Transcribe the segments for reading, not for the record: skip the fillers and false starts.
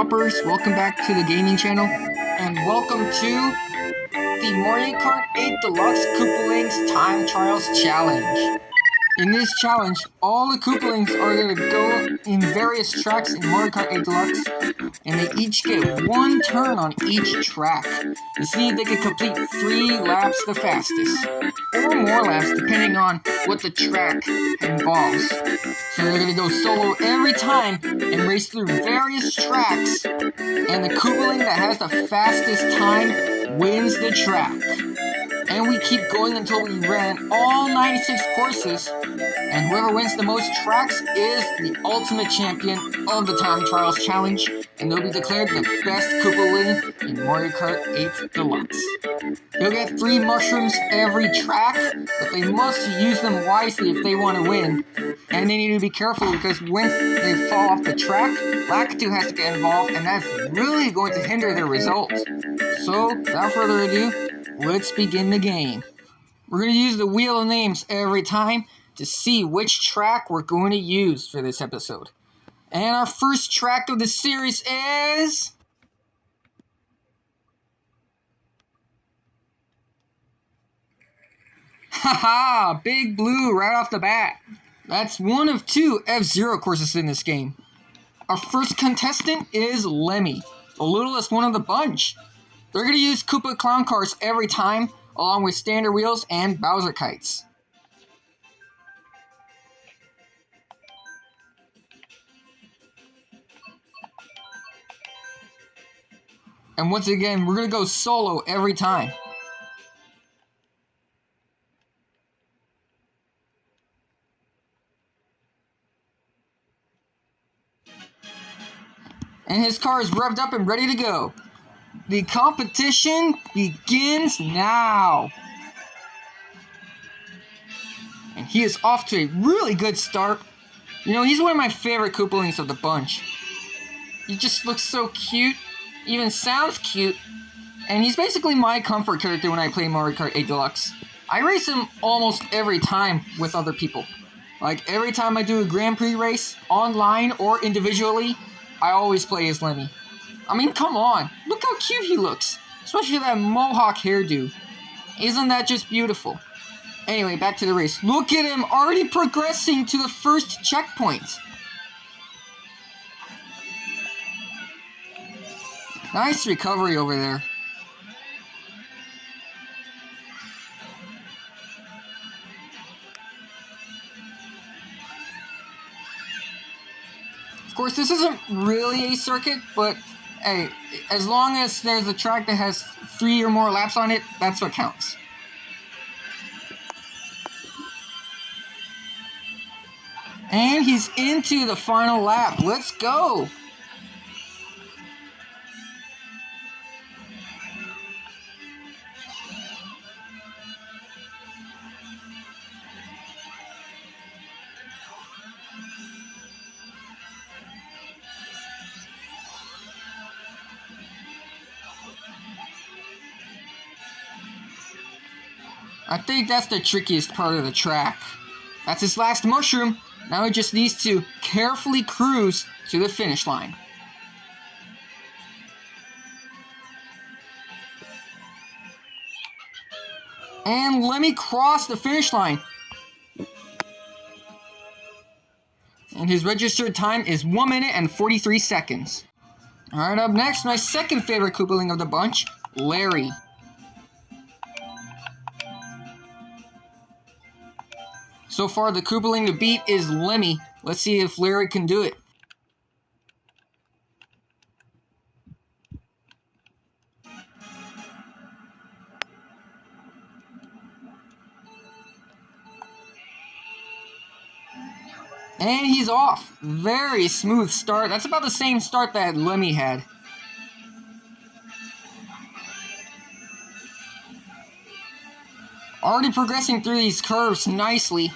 hoppers, welcome back to the gaming channel, and welcome to the Mario Kart 8 Deluxe Koopalings Time Trials Challenge. In this challenge, all the Koopalings are going to go in various tracks in Mario Kart 8 Deluxe, and they each get one turn on each track to see if they can complete 3 laps the fastest, or more laps depending on what the track involves. So they're going to go solo every time and race through various tracks, and the Koopaling that has the fastest time wins the track. And we keep going until we ran all 96 courses, and whoever wins the most tracks is the ultimate champion of the Time Trials Challenge, and they'll be declared the best Koopaling in Mario Kart 8 Deluxe. They'll get 3 mushrooms every track, but they must use them wisely if they want to win. And they need to be careful because when they fall off the track, Lakitu has to get involved, and that's really going to hinder their results. So, without further ado, let's begin the game. We're going to use the wheel of names every time to see which track we're going to use for this episode. And our first track of the series is... Haha! Big Blue right off the bat. That's one of 2 F-Zero courses in this game. Our first contestant is Lemmy, the littlest one of the bunch. They're going to use Koopa Clown Cars every time, along with standard wheels and Bowser kites. And once again, we're going to go solo every time. And his car is revved up and ready to go. The competition begins now. And he is off to a really good start. You know, he's one of my favorite Koopalings of the bunch. He just looks so cute, even sounds cute, and he's basically my comfort character when I play Mario Kart 8 Deluxe. I race him almost every time with other people. Like every time I do a Grand Prix race, online or individually, I always play as Lemmy. I mean, come on, look how cute he looks, especially that mohawk hairdo. Isn't that just beautiful? Anyway, back to the race. Look at him already progressing to the first checkpoint. Nice recovery over there. Of course, this isn't really a circuit, but hey, as long as there's a track that has 3 or more laps on it, that's what counts. And he's into the final lap. Let's go! I think that's the trickiest part of the track. That's his last mushroom. Now he just needs to carefully cruise to the finish line. And let me cross the finish line. And his registered time is 1 minute and 43 seconds. Alright, up next, my second favorite Koopaling of the bunch, Larry. So far, the Koopaling to beat is Lemmy. Let's see if Larry can do it. And he's off. Very smooth start. That's about the same start that Lemmy had. Already progressing through these curves nicely.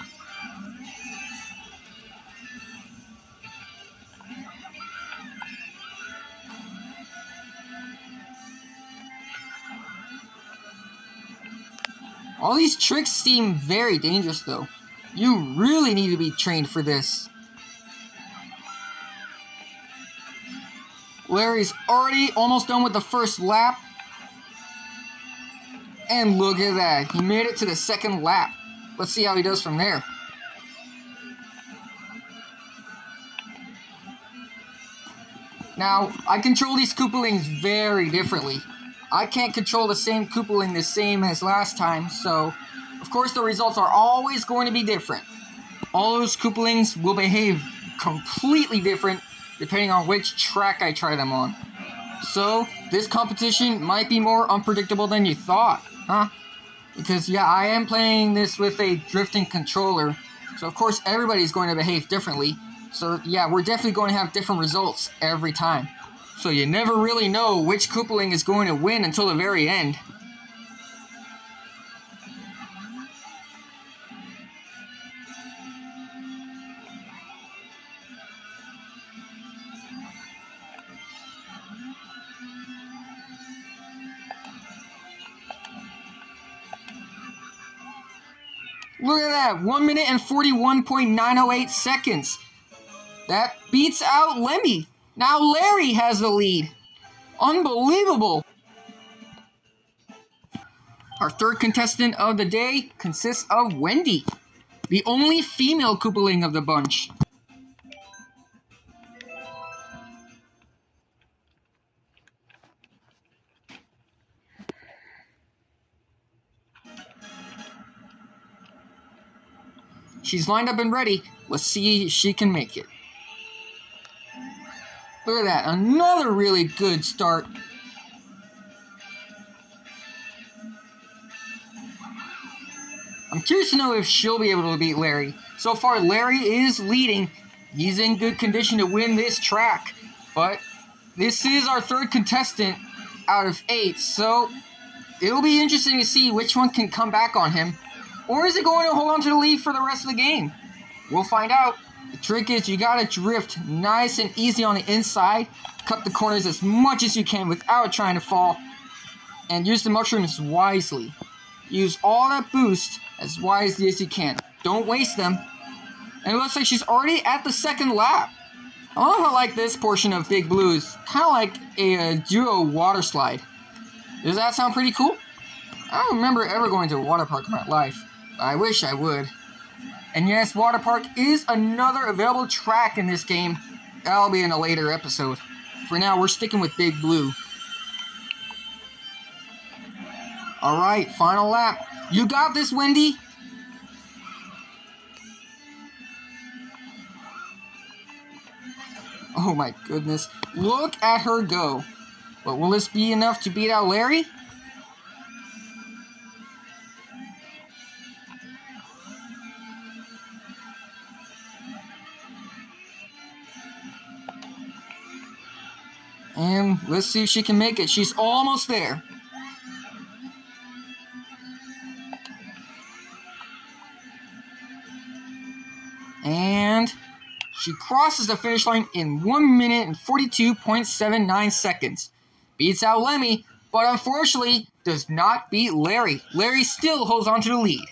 All these tricks seem very dangerous though. You really need to be trained for this. Larry's already almost done with the first lap. And look at that. He made it to the second lap. Let's see how he does from there. Now, I control these Koopalings very differently. I can't control the same Koopaling the same as last time, so of course the results are always going to be different. All those Koopalings will behave completely different depending on which track I try them on. So, this competition might be more unpredictable than you thought, huh? Because yeah, I am playing this with a drifting controller, so of course everybody's going to behave differently. So yeah, we're definitely going to have different results every time. So you never really know which Koopaling is going to win until the very end. Look at that, 1 minute and 41.908 seconds. That beats out Lemmy. Now Larry has the lead. Unbelievable. Our third contestant of the day consists of Wendy, the only female Koopaling of the bunch. She's lined up and ready. Let's see if she can make it. Look at that, another really good start. I'm curious to know if she'll be able to beat Larry. So far, Larry is leading. He's in good condition to win this track. But this is our third contestant out of 8, so it'll be interesting to see which one can come back on him. Or is it going to hold on to the lead for the rest of the game? We'll find out. The trick is you gotta drift nice and easy on the inside. Cut the corners as much as you can without trying to fall. And use the mushrooms wisely. Use all that boost as wisely as you can. Don't waste them. And it looks like she's already at the second lap. I love how like this portion of Big Blue is kind of like a duo water slide. Does that sound pretty cool? I don't remember ever going to a water park in my life. I wish I would. And yes, water park is another available track in this game. That'll be in a later episode. For now, we're sticking with Big Blue. Alright, final lap. You got this, Wendy. Oh my goodness. Look at her go. But will this be enough to beat out Larry? And let's see if she can make it. She's almost there. And she crosses the finish line in 1 minute and 42.79 seconds. Beats out Lemmy, but unfortunately does not beat Larry. Larry still holds on to the lead.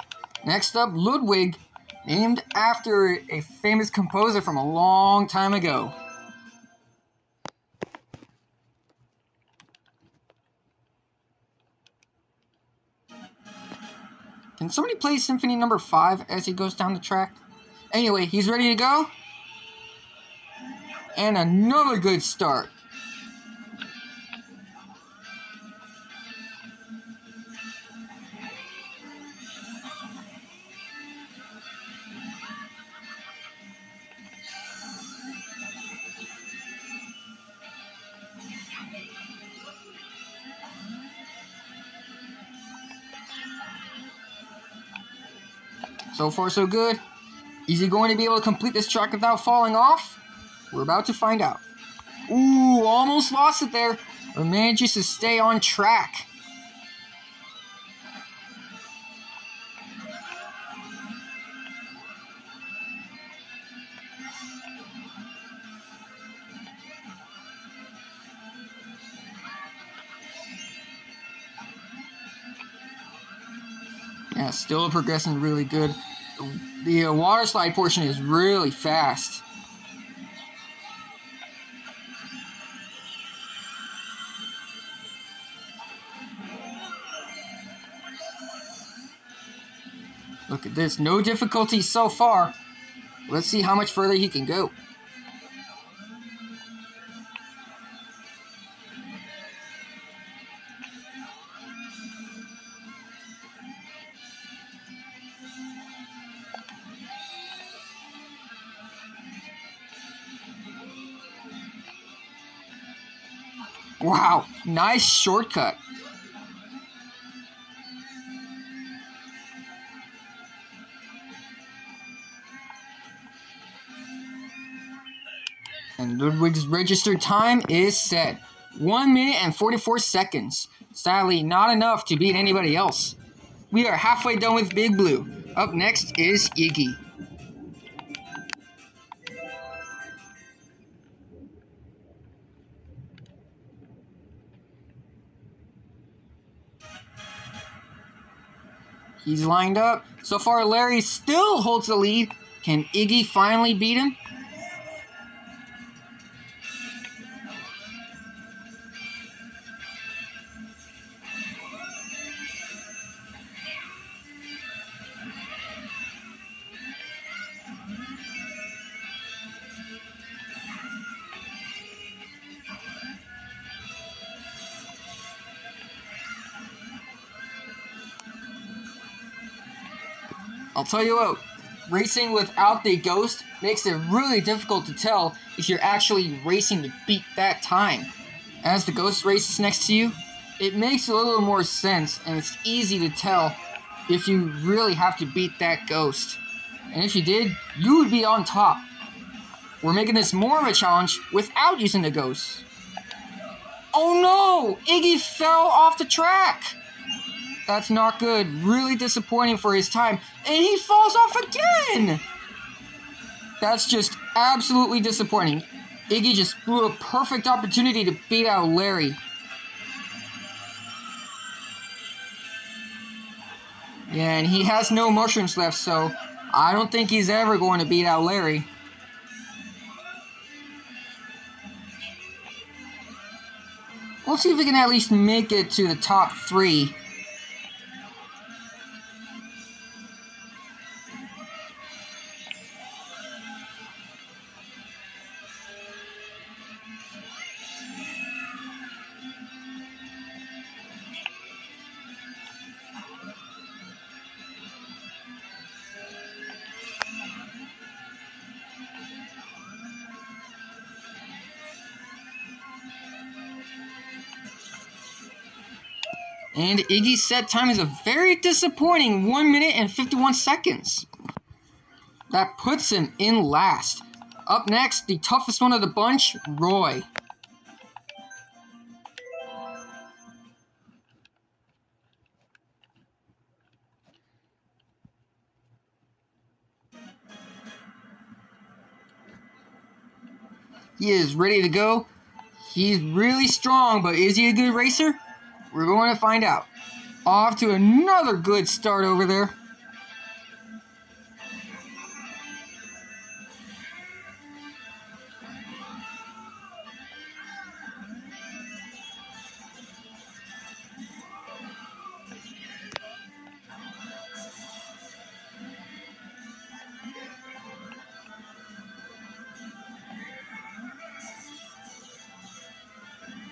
Next up, Ludwig, named after a famous composer from a long time ago. Can somebody play Symphony number 5 as he goes down the track? Anyway, he's ready to go. And another good start. So far, so good. Is he going to be able to complete this track without falling off? We're about to find out. Ooh, almost lost it there, but manages to stay on track. Yeah, still progressing really good. The water slide portion is really fast. Look at this, no difficulty so far. Let's see how much further he can go. Wow, nice shortcut. And Ludwig's registered time is set. 1 minute and 44 seconds. Sadly, not enough to beat anybody else. We are halfway done with Big Blue. Up next is Iggy. He's lined up. So far, Larry still holds the lead. Can Iggy finally beat him? I'll tell you what, racing without the ghost makes it really difficult to tell if you're actually racing to beat that time. As the ghost races next to you, it makes a little more sense and it's easy to tell if you really have to beat that ghost. And if you did, you would be on top. We're making this more of a challenge without using the ghost. Oh no! Iggy fell off the track! That's not good. Really disappointing for his time. And he falls off again! That's just absolutely disappointing. Iggy just blew a perfect opportunity to beat out Larry. Yeah, and he has no mushrooms left, so I don't think he's ever going to beat out Larry. We'll see if we can at least make it to the top 3. And Iggy's set time is a very disappointing 1 minute and 51 seconds. That puts him in last. Up next, the toughest one of the bunch, Roy. He is ready to go. He's really strong, but is he a good racer? We're going to find out. Off to another good start over there.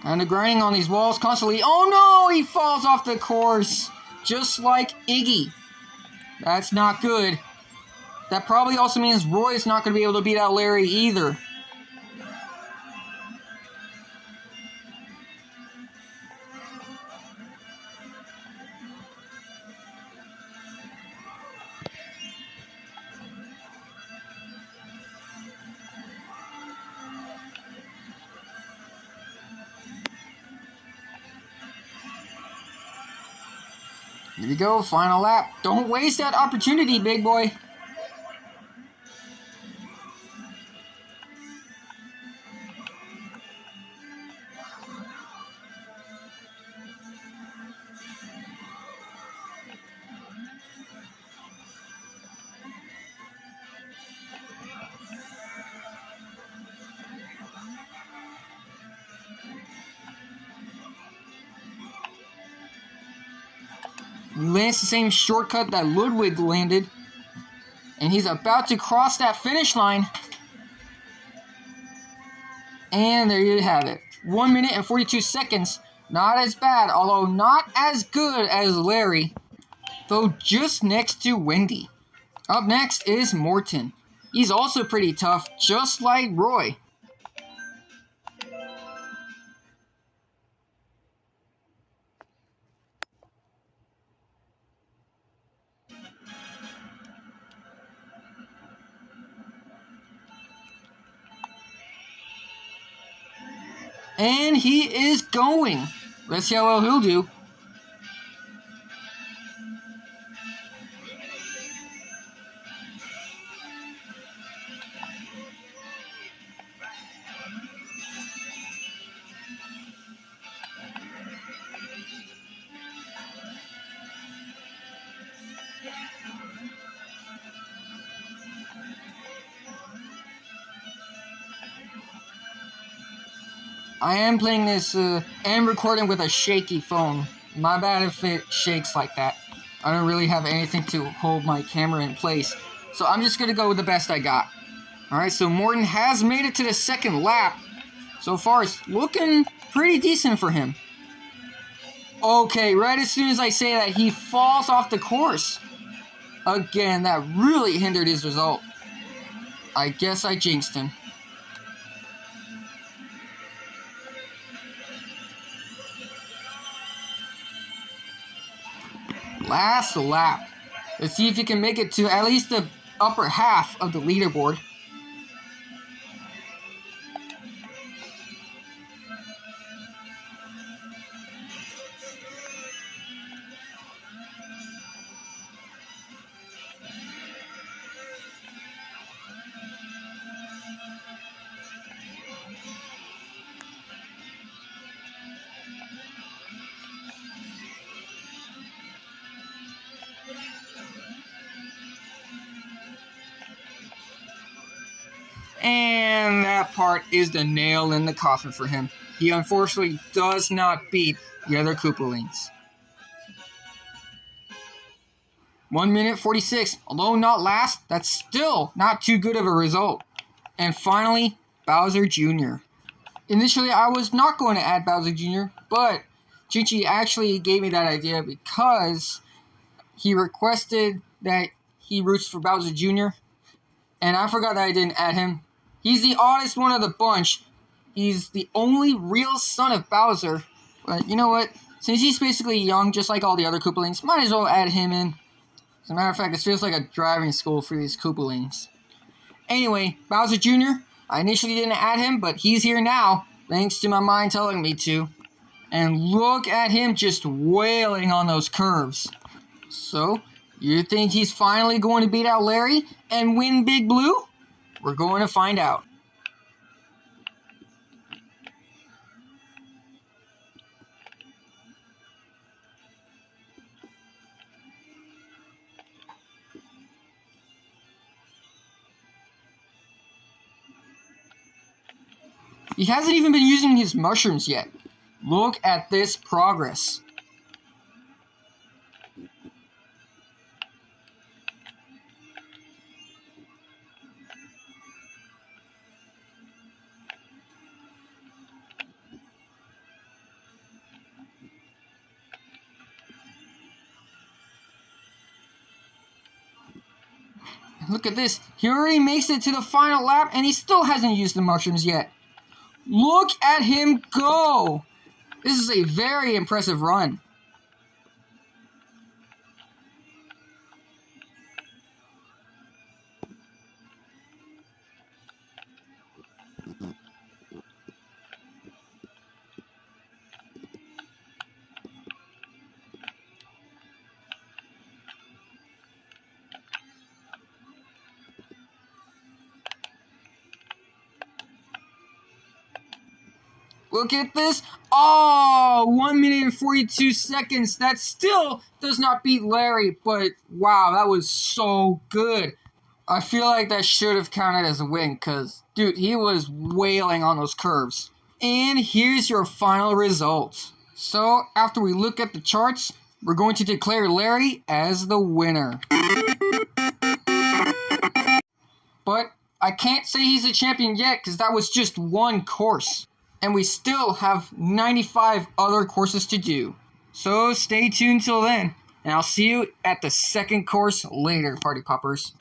And the grinding on these walls constantly. Oh no, he falls off the course. Just like Iggy. That's not good. That probably also means Roy's not going to be able to beat out Larry either. Here we go, final lap. Don't waste that opportunity, big boy. lands the same shortcut that Ludwig landed. And he's about to cross that finish line. And there you have it. 1 minute and 42 seconds. Not as bad, although not as good as Larry. Though just next to Wendy. Up next is Morton. He's also pretty tough, just like Roy. And he is going. Let's see how well he'll do. I am playing this and recording with a shaky phone. My bad if it shakes like that. I don't really have anything to hold my camera in place. So I'm just going to go with the best I got. Alright, so Morton has made it to the second lap. So far it's looking pretty decent for him. Okay, right as soon as I say that, he falls off the course. Again, that really hindered his result. I guess I jinxed him. Last lap. Let's see if you can make it to at least the upper half of the leaderboard. And that part is the nail in the coffin for him. He unfortunately does not beat the other Koopalings. 1 minute 46. Although not last, that's still not too good of a result. And finally, Bowser Jr. Initially, I was not going to add Bowser Jr., but Jinchi actually gave me that idea because he requested that he roots for Bowser Jr., and I forgot that I didn't add him. He's the oddest one of the bunch. He's the only real son of Bowser. But you know what? Since he's basically young, just like all the other Koopalings, might as well add him in. As a matter of fact, this feels like a driving school for these Koopalings. Anyway, Bowser Jr., I initially didn't add him, but he's here now, thanks to my mind telling me to. And look at him just wailing on those curves. So, you think he's finally going to beat out Larry and win Big Blue? We're going to find out. He hasn't even been using his mushrooms yet. Look at this progress. Look at this. He already makes it to the final lap and he still hasn't used the mushrooms yet. Look at him go! This is a very impressive run. Look at this. Oh, 1 minute and 42 seconds. That still does not beat Larry, but wow, that was so good. I feel like that should have counted as a win because, dude, he was wailing on those curves. And here's your final result. So, after we look at the charts, we're going to declare Larry as the winner. But I can't say he's a champion yet because that was just one course. And we still have 95 other courses to do. So stay tuned till then. And I'll see you at the second course later, Party Poppers.